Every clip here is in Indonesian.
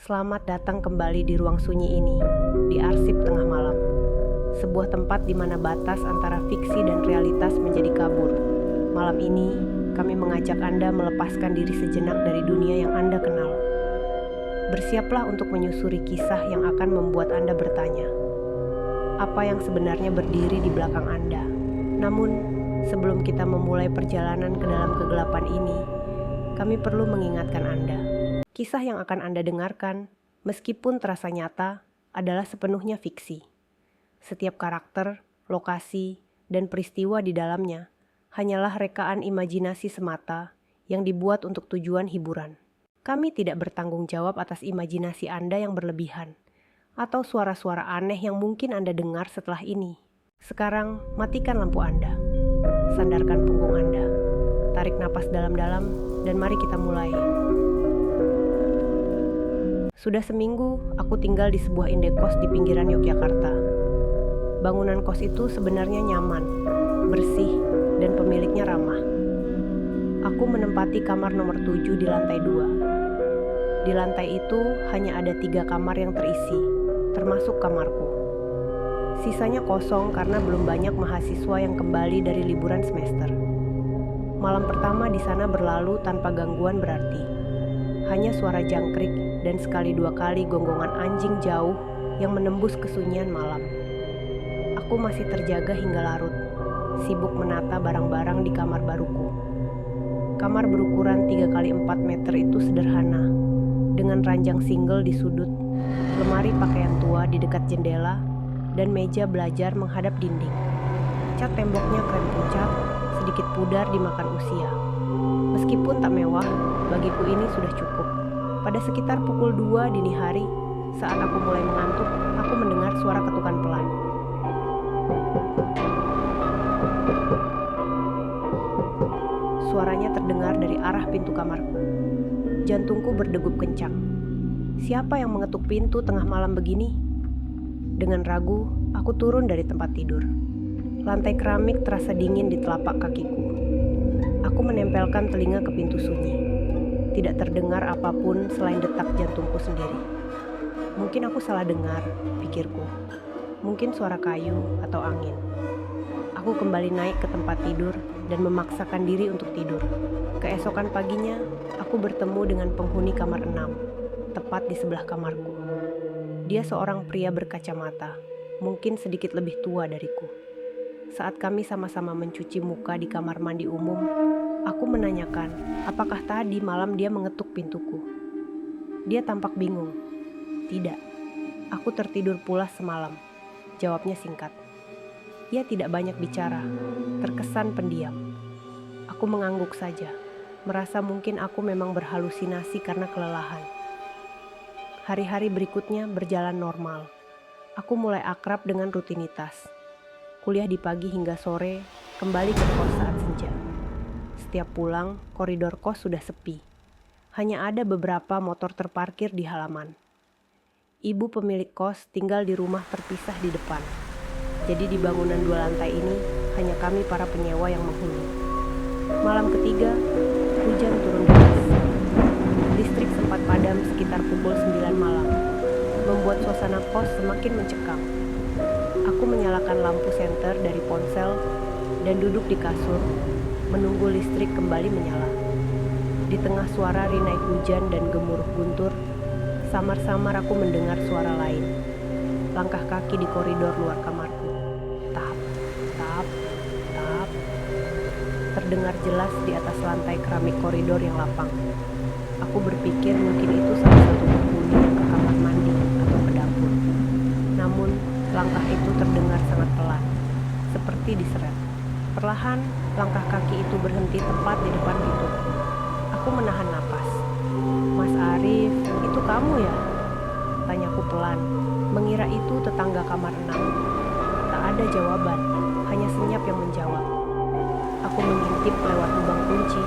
Selamat datang kembali di ruang sunyi ini, di arsip tengah malam. Sebuah tempat di mana batas antara fiksi dan realitas menjadi kabur. Malam ini, kami mengajak Anda melepaskan diri sejenak dari dunia yang Anda kenal. Bersiaplah untuk menyusuri kisah yang akan membuat Anda bertanya, apa yang sebenarnya berdiri di belakang Anda. Namun, sebelum kita memulai perjalanan ke dalam kegelapan ini, kami perlu mengingatkan Anda. Kisah yang akan Anda dengarkan, meskipun terasa nyata, adalah sepenuhnya fiksi. Setiap karakter, lokasi, dan peristiwa di dalamnya hanyalah rekaan imajinasi semata yang dibuat untuk tujuan hiburan. Kami tidak bertanggung jawab atas imajinasi Anda yang berlebihan, atau suara-suara aneh yang mungkin Anda dengar setelah ini. Sekarang, matikan lampu Anda. Sandarkan punggung Anda. Tarik napas dalam-dalam, dan mari kita mulai. Sudah seminggu, aku tinggal di sebuah indekos di pinggiran Yogyakarta. Bangunan kos itu sebenarnya nyaman, bersih, dan pemiliknya ramah. Aku menempati kamar nomor 7 di lantai 2. Di lantai itu hanya ada 3 kamar yang terisi, termasuk kamarku. Sisanya kosong karena belum banyak mahasiswa yang kembali dari liburan semester. Malam pertama di sana berlalu tanpa gangguan berarti. Hanya suara jangkrik dan sekali dua kali gonggongan anjing jauh yang menembus kesunyian malam. Aku masih terjaga hingga larut, sibuk menata barang-barang di kamar baruku. Kamar berukuran 3x4 meter itu sederhana, dengan ranjang single di sudut, lemari pakaian tua di dekat jendela, dan meja belajar menghadap dinding. Cat temboknya krem pucat, sedikit pudar dimakan usia. Meskipun tak mewah, bagiku ini sudah cukup. Pada sekitar pukul 2 dini hari, saat aku mulai mengantuk, aku mendengar suara ketukan pelan. Suaranya terdengar dari arah pintu kamarku. Jantungku berdegup kencang. Siapa yang mengetuk pintu tengah malam begini? Dengan ragu, aku turun dari tempat tidur. Lantai keramik terasa dingin di telapak kakiku. Aku menempelkan telinga ke pintu sunyi. Tidak terdengar apapun selain detak jantungku sendiri. Mungkin aku salah dengar, pikirku. Mungkin suara kayu atau angin. Aku kembali naik ke tempat tidur dan memaksakan diri untuk tidur. Keesokan paginya, aku bertemu dengan penghuni kamar 6, tepat di sebelah kamarku. Dia seorang pria berkacamata, mungkin sedikit lebih tua dariku. Saat kami sama-sama mencuci muka di kamar mandi umum, aku menanyakan apakah tadi malam dia mengetuk pintuku. Dia tampak bingung. Tidak, aku tertidur pulas semalam. Jawabnya singkat. Ia tidak banyak bicara, terkesan pendiam. Aku mengangguk saja, merasa mungkin aku memang berhalusinasi karena kelelahan. Hari-hari berikutnya berjalan normal. Aku mulai akrab dengan rutinitas. Kuliah di pagi hingga sore, kembali ke kos saat senja. Setiap pulang, koridor kos sudah sepi. Hanya ada beberapa motor terparkir di halaman. Ibu pemilik kos tinggal di rumah terpisah di depan. Jadi di bangunan 2 lantai ini, hanya kami para penyewa yang menghuni. Malam ketiga, hujan turun deras. Listrik sempat padam sekitar pukul 9 malam, membuat suasana kos semakin mencekam. Aku menyalakan lampu senter dari ponsel dan duduk di kasur, menunggu listrik kembali menyala. Di tengah suara rinai hujan dan gemuruh guntur, samar-samar aku mendengar suara lain. Langkah kaki di koridor luar kamarku. Tap, tap, tap. Terdengar jelas di atas lantai keramik koridor yang lapang. Aku berpikir mungkin itu salah satu penghuni yang ke kamar mandi atau ke dapur. Namun, langkah itu terdengar sangat pelan, seperti diseret. Perlahan, langkah kaki itu berhenti tepat di depan pintu. Aku menahan napas. Mas Arif, itu kamu ya? Tanyaku pelan, mengira itu tetangga kamar 6. Tak ada jawaban, hanya senyap yang menjawab. Aku mengintip lewat lubang kunci,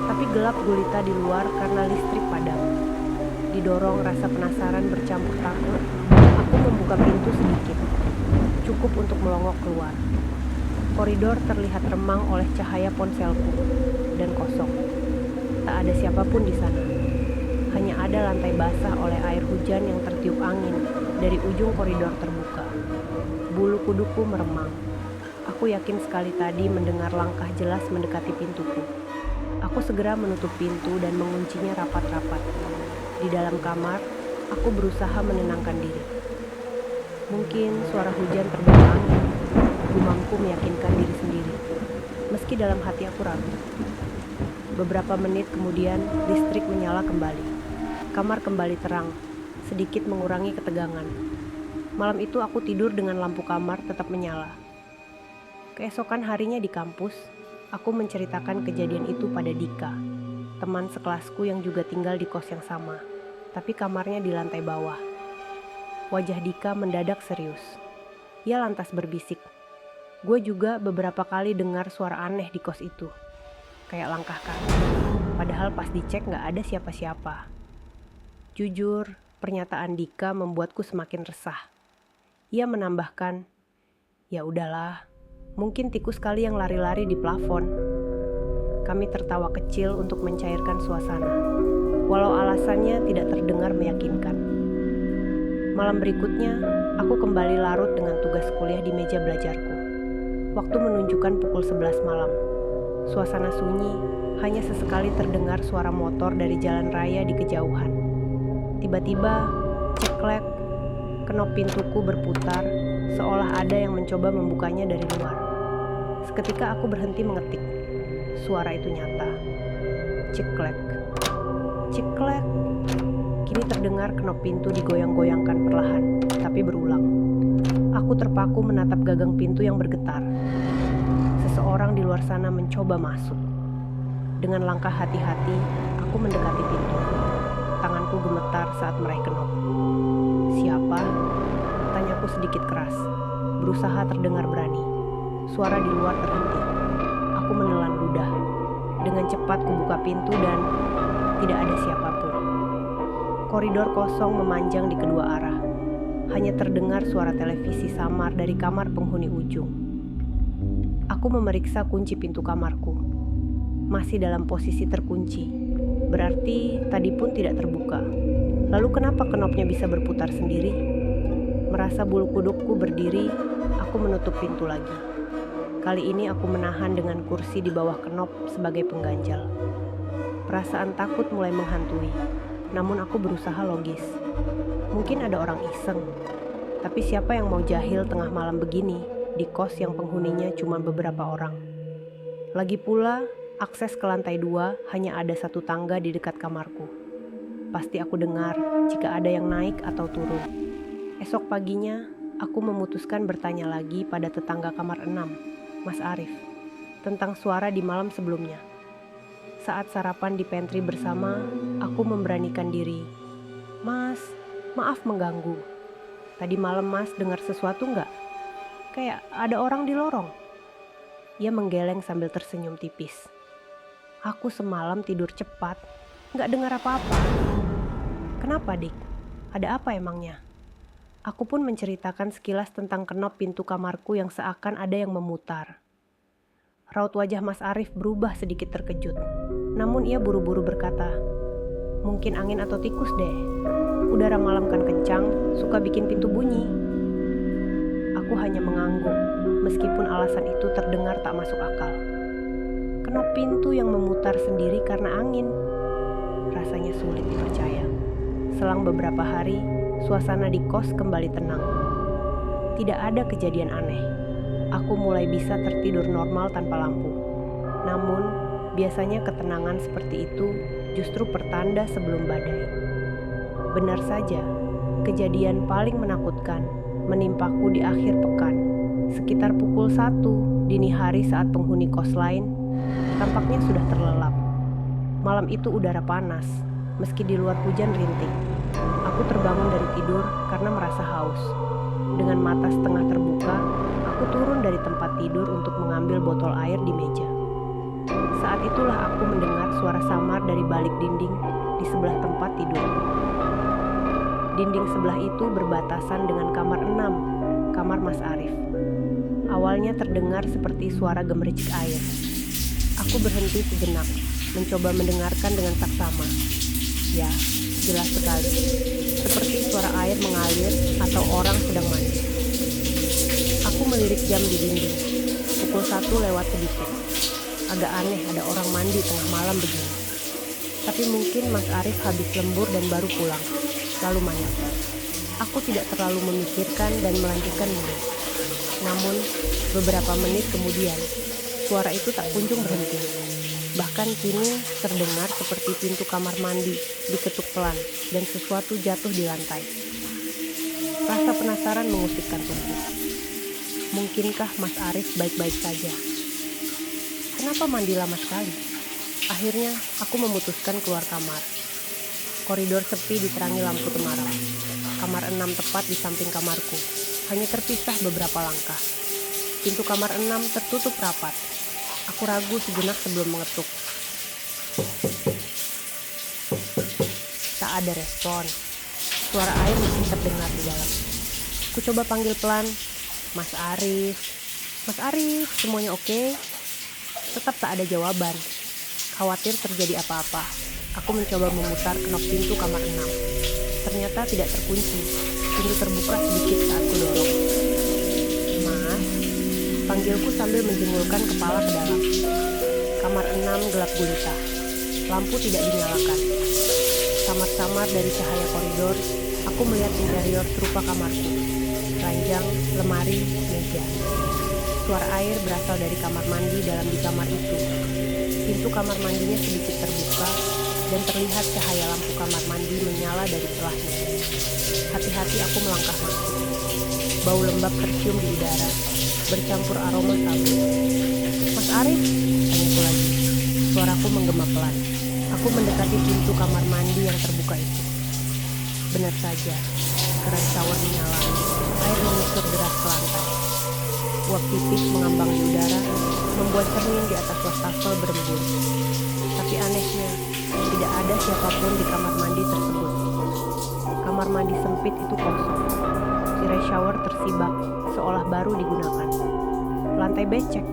tapi gelap gulita di luar karena listrik padam. Didorong rasa penasaran bercampur takut, aku membuka pintu sedikit. Cukup untuk melongok keluar. Koridor terlihat remang oleh cahaya ponselku dan kosong. Tak ada siapapun di sana. hanya ada lantai basah oleh air hujan yang tertiup angin dari ujung koridor terbuka. Bulu kuduku meremang. Aku yakin sekali tadi mendengar langkah jelas mendekati pintuku. Aku segera menutup pintu dan menguncinya rapat-rapat. Di dalam kamar, aku berusaha menenangkan diri. Mungkin suara hujan terbawa angin, gumamku meyakinkan diri sendiri. Meski dalam hati aku ragu. Beberapa menit kemudian, listrik menyala kembali. Kamar kembali terang, sedikit mengurangi ketegangan. Malam itu aku tidur dengan lampu kamar tetap menyala. Keesokan harinya di kampus, aku menceritakan kejadian itu pada Dika, teman sekelasku yang juga tinggal di kos yang sama, tapi kamarnya di lantai bawah. Wajah Dika mendadak serius. Ia lantas berbisik, "Gue juga beberapa kali dengar suara aneh di kos itu. Kayak langkah kaki. Padahal pas dicek gak ada siapa-siapa." Jujur, pernyataan Dika membuatku semakin resah. Ia menambahkan, "Ya udahlah, mungkin tikus kali yang lari-lari di plafon." Kami tertawa kecil untuk mencairkan suasana, walau alasannya tidak terdengar meyakinkan. Malam berikutnya, aku kembali larut dengan tugas kuliah di meja belajarku. Waktu menunjukkan pukul 11 malam. Suasana sunyi, hanya sesekali terdengar suara motor dari jalan raya di kejauhan. Tiba-tiba, ceklek, kenop pintuku berputar, seolah ada yang mencoba membukanya dari luar. Seketika aku berhenti mengetik. Suara itu nyata. Ceklek, ceklek. Kini terdengar kenop pintu digoyang-goyangkan perlahan, tapi berulang. Aku terpaku menatap gagang pintu yang bergetar. Seseorang di luar sana mencoba masuk. Dengan langkah hati-hati, aku mendekati pintu. Tanganku gemetar saat meraih kenop. "Siapa?" tanyaku sedikit keras, berusaha terdengar berani. Suara di luar terhenti. Aku menelan ludah. Dengan cepat kubuka pintu dan tidak ada siapapun. Koridor kosong memanjang di kedua arah. Hanya terdengar suara televisi samar dari kamar penghuni ujung. Aku memeriksa kunci pintu kamarku. Masih dalam posisi terkunci. Berarti tadi pun tidak terbuka. Lalu kenapa kenopnya bisa berputar sendiri? Merasa bulu kudukku berdiri, aku menutup pintu lagi. Kali ini aku menahan dengan kursi di bawah kenop sebagai pengganjal. Perasaan takut mulai menghantui, namun aku berusaha logis. Mungkin ada orang iseng, tapi siapa yang mau jahil tengah malam begini di kos yang penghuninya cuma beberapa orang? Lagi pula, akses ke lantai 2 hanya ada satu tangga di dekat kamarku. Pasti aku dengar jika ada yang naik atau turun. Esok paginya, aku memutuskan bertanya lagi pada tetangga kamar 6, Mas Arif, tentang suara di malam sebelumnya. Saat sarapan di pantry bersama, aku memberanikan diri. "Mas, maaf mengganggu. Tadi malam Mas dengar sesuatu nggak? Kayak ada orang di lorong." Ia menggeleng sambil tersenyum tipis. "Aku semalam tidur cepat, nggak dengar apa-apa." "Kenapa, Dik? Ada apa emangnya?" Aku pun menceritakan sekilas tentang kenop pintu kamarku yang seakan ada yang memutar. Raut wajah Mas Arif berubah sedikit terkejut. Namun ia buru-buru berkata, "Mungkin angin atau tikus deh. Udara malam kan kencang, suka bikin pintu bunyi." Aku hanya mengangguk, meskipun alasan itu terdengar tak masuk akal. Kenop pintu yang memutar sendiri karena angin. Rasanya sulit dipercaya. Selang beberapa hari, suasana di kos kembali tenang. Tidak ada kejadian aneh. Aku mulai bisa tertidur normal tanpa lampu. Namun, biasanya ketenangan seperti itu justru pertanda sebelum badai. Benar saja, kejadian paling menakutkan menimpaku di akhir pekan, sekitar pukul 1 dini hari saat penghuni kos lain tampaknya sudah terlelap. Malam itu udara panas, meski di luar hujan rintik. Aku terbangun dari tidur karena merasa haus. Dengan mata setengah terbuka, aku turun dari tempat tidur untuk mengambil botol air di meja. Saat itulah aku mendengar suara samar dari balik dinding di sebelah tempat tidur. Dinding sebelah itu berbatasan dengan kamar 6, kamar Mas Arif. Awalnya terdengar seperti suara gemericik air. Aku berhenti sejenak, mencoba mendengarkan dengan saksama. Ya, jelas sekali. Seperti suara air mengalir atau orang sedang mandi. Aku melirik jam di dinding. Pukul 1 lewat sedikit. Agak aneh ada orang mandi tengah malam begini. Tapi mungkin Mas Arif habis lembur dan baru pulang. Lalu mandi. Aku tidak terlalu memikirkan dan melanjutkan minum. Namun, beberapa menit kemudian, suara itu tak kunjung berhenti. Bahkan kini terdengar seperti pintu kamar mandi diketuk pelan dan sesuatu jatuh di lantai. Rasa penasaran mengusikkan tubuh. Mungkinkah Mas Arif baik-baik saja? Kenapa mandi lama sekali? Akhirnya aku memutuskan keluar kamar. Koridor sepi diterangi lampu temaram. Kamar 6 tepat di samping kamarku. Hanya terpisah beberapa langkah. Pintu kamar 6 tertutup rapat. Aku ragu sejenak sebelum mengetuk. Tak ada respon. Suara air masih terdengar di dalam. Ku coba panggil pelan. Mas Arif. Mas Arif, semuanya oke? Tetap tak ada jawaban. Khawatir terjadi apa-apa. Aku mencoba memutar knop pintu kamar 6. Ternyata tidak terkunci. Pintu terbuka sedikit saat ku dorong. Mas, panggilku sambil menjengulkan kepala ke dalam. Kamar 6 gelap gulita. Lampu tidak dinyalakan. Samar-samar dari cahaya koridor, aku melihat interior serupa kamarku. Ranjang, lemari, meja. Suara air berasal dari kamar mandi dalam di kamar itu. Pintu kamar mandinya sedikit terbuka dan terlihat cahaya lampu kamar mandi menyala dari celahnya. Hati-hati aku melangkah masuk. Bau lembab tercium di udara, bercampur aroma sabun. Mas Arif? Tanyaku lagi. Suaraku menggema pelan. Aku mendekati pintu kamar mandi yang terbuka itu. Benar saja, keran shower menyala. Air mengucur deras ke lantai. Uap tipis mengambang di udara, membuat cermin di atas wastafel berembun. Tapi anehnya, tidak ada siapapun di kamar mandi tersebut. Kamar mandi sempit itu kosong. Tirai shower tersibak, seolah baru digunakan. Lantai becek,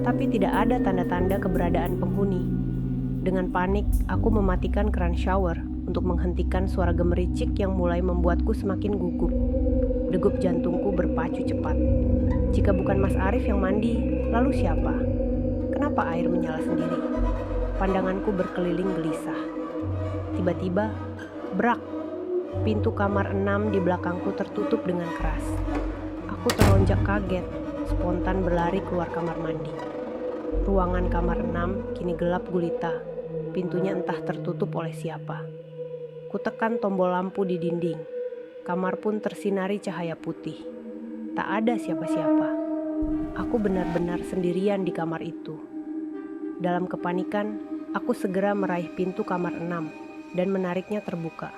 tapi tidak ada tanda-tanda keberadaan penghuni. Dengan panik, aku mematikan keran shower untuk menghentikan suara gemericik yang mulai membuatku semakin gugup. Degup jantungku berpacu cepat. Jika bukan Mas Arif yang mandi, lalu siapa? Kenapa air menyala sendiri? Pandanganku berkeliling gelisah. Tiba-tiba, brak! Pintu kamar 6 di belakangku tertutup dengan keras. Aku terlonjak kaget, spontan berlari keluar kamar mandi. Ruangan kamar 6 kini gelap gulita. Pintunya entah tertutup oleh siapa. Kutekan tombol lampu di dinding. Kamar pun tersinari cahaya putih. Tak ada siapa-siapa. Aku benar-benar sendirian di kamar itu. Dalam kepanikan, aku segera meraih pintu kamar 6 dan menariknya terbuka.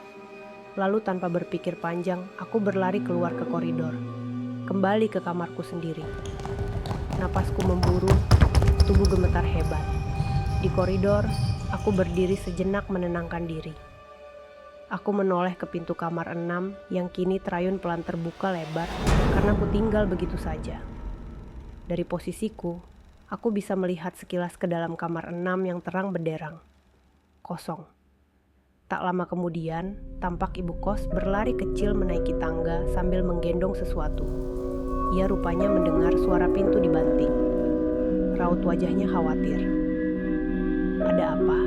Lalu tanpa berpikir panjang, aku berlari keluar ke koridor. Kembali ke kamarku sendiri. Napasku memburu, tubuh gemetar hebat. Di koridor, aku berdiri sejenak menenangkan diri. Aku menoleh ke pintu kamar 6 yang kini terayun pelan terbuka lebar karena aku tinggal begitu saja. Dari posisiku, aku bisa melihat sekilas ke dalam kamar 6 yang terang benderang. Kosong. Tak lama kemudian, tampak ibu kos berlari kecil menaiki tangga sambil menggendong sesuatu. Ia rupanya mendengar suara pintu dibanting. Raut wajahnya khawatir. Ada apa?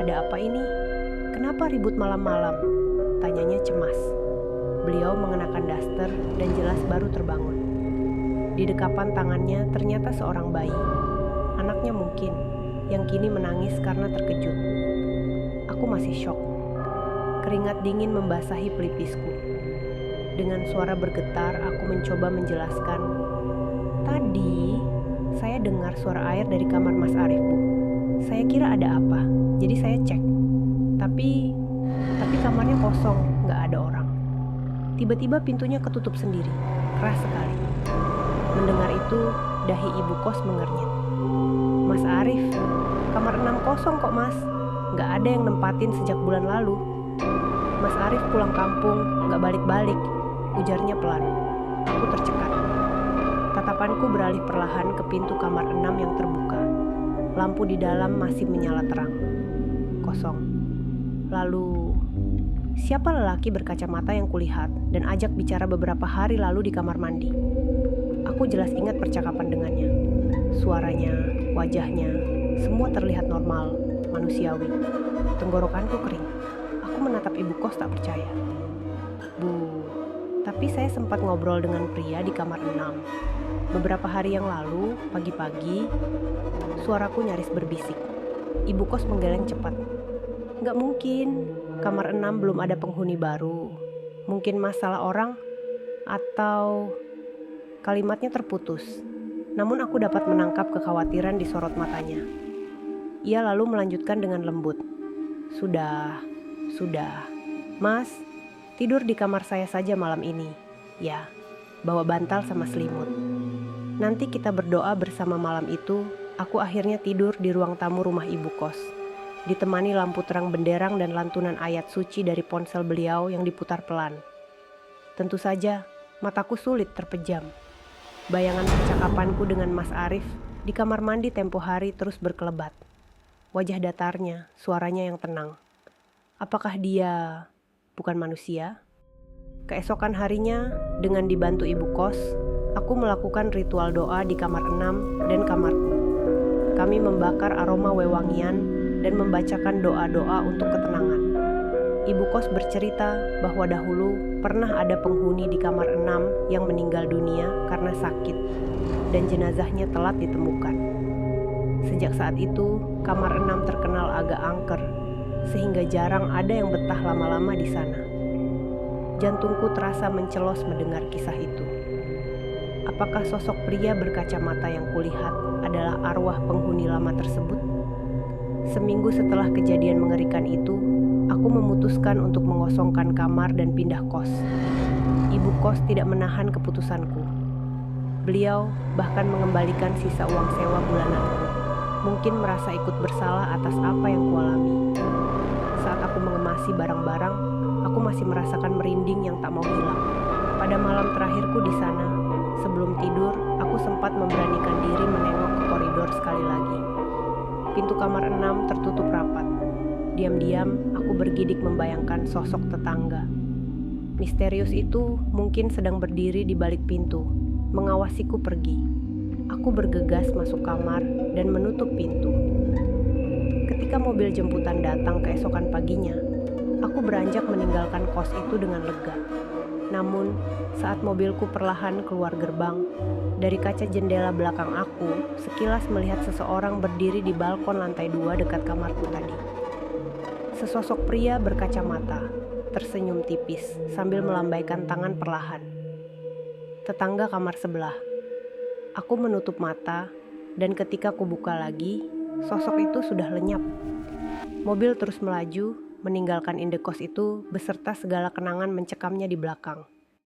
Ada apa ini? Kenapa ribut malam-malam? Tanyanya cemas. Beliau mengenakan daster dan jelas baru terbangun. Di dekapan tangannya ternyata seorang bayi. Anaknya mungkin, yang kini menangis karena terkejut. Aku masih syok. Keringat dingin membasahi pelipisku. Dengan suara bergetar, aku mencoba menjelaskan. Tadi, saya dengar suara air dari kamar Mas Arif, Bu. Saya kira ada apa, jadi saya cek. Tapi kamarnya kosong, nggak ada orang. Tiba-tiba pintunya ketutup sendiri, keras sekali. Mendengar itu, dahi ibu kos mengernyit. Mas Arif, kamar 6 kosong kok mas, nggak ada yang nempatin sejak bulan lalu. Mas Arif pulang kampung, nggak balik-balik, ujarnya pelan. Aku tercekat. Tatapanku beralih perlahan ke pintu kamar 6 yang terbuka. Lampu di dalam masih menyala terang. Kosong. Lalu, siapa lelaki berkacamata yang kulihat dan ajak bicara beberapa hari lalu di kamar mandi? Aku jelas ingat percakapan dengannya. Suaranya, wajahnya, semua terlihat normal, manusiawi. Tenggorokanku kering. Aku menatap ibu kos tak percaya. Bu, tapi saya sempat ngobrol dengan pria di kamar 6. Beberapa hari yang lalu, pagi-pagi, suaraku nyaris berbisik. Ibu kos menggeleng cepat. Nggak mungkin, kamar 6 belum ada penghuni baru. Mungkin masalah orang, atau kalimatnya terputus. Namun aku dapat menangkap kekhawatiran di sorot matanya. Ia lalu melanjutkan dengan lembut. Sudah. Mas, tidur di kamar saya saja malam ini. Ya, bawa bantal sama selimut. Nanti kita berdoa bersama malam itu. Aku akhirnya tidur di ruang tamu rumah ibu kos, ditemani lampu terang benderang dan lantunan ayat suci dari ponsel beliau yang diputar pelan. Tentu saja, mataku sulit terpejam. Bayangan percakapanku dengan Mas Arif di kamar mandi tempo hari terus berkelebat. Wajah datarnya, suaranya yang tenang. Apakah dia bukan manusia? Keesokan harinya, dengan dibantu ibu kos, aku melakukan ritual doa di kamar 6 dan kamarku. Kami membakar aroma wewangian dan membacakan doa-doa untuk ketenangan. Ibu kos bercerita bahwa dahulu pernah ada penghuni di kamar 6 yang meninggal dunia karena sakit dan jenazahnya telat ditemukan. Sejak saat itu, kamar 6 terkenal agak angker, sehingga jarang ada yang betah lama-lama di sana. Jantungku terasa mencelos mendengar kisah itu. Apakah sosok pria berkacamata yang kulihat adalah arwah penghuni lama tersebut? Seminggu setelah kejadian mengerikan itu, aku memutuskan untuk mengosongkan kamar dan pindah kos. Ibu kos tidak menahan keputusanku. Beliau bahkan mengembalikan sisa uang sewa bulananku. Mungkin merasa ikut bersalah atas apa yang kualami. Saat aku mengemasi barang-barang, aku masih merasakan merinding yang tak mau hilang. Pada malam terakhirku di sana, sebelum tidur, aku sempat memberanikan diri menengok ke koridor sekali lagi. Pintu kamar 6 tertutup rapat. Diam-diam, aku bergidik membayangkan sosok tetangga. Misterius itu mungkin sedang berdiri di balik pintu, mengawasiku pergi. Aku bergegas masuk kamar dan menutup pintu. Ketika mobil jemputan datang keesokan paginya, aku beranjak meninggalkan kos itu dengan lega. Namun, saat mobilku perlahan keluar gerbang, dari kaca jendela belakang aku, sekilas melihat seseorang berdiri di balkon lantai 2 dekat kamarku tadi. Sesosok pria berkacamata, tersenyum tipis sambil melambaikan tangan perlahan. Tetangga kamar sebelah. Aku menutup mata, dan ketika ku buka lagi, sosok itu sudah lenyap. Mobil terus melaju, meninggalkan indekos itu beserta segala kenangan mencekamnya di belakang.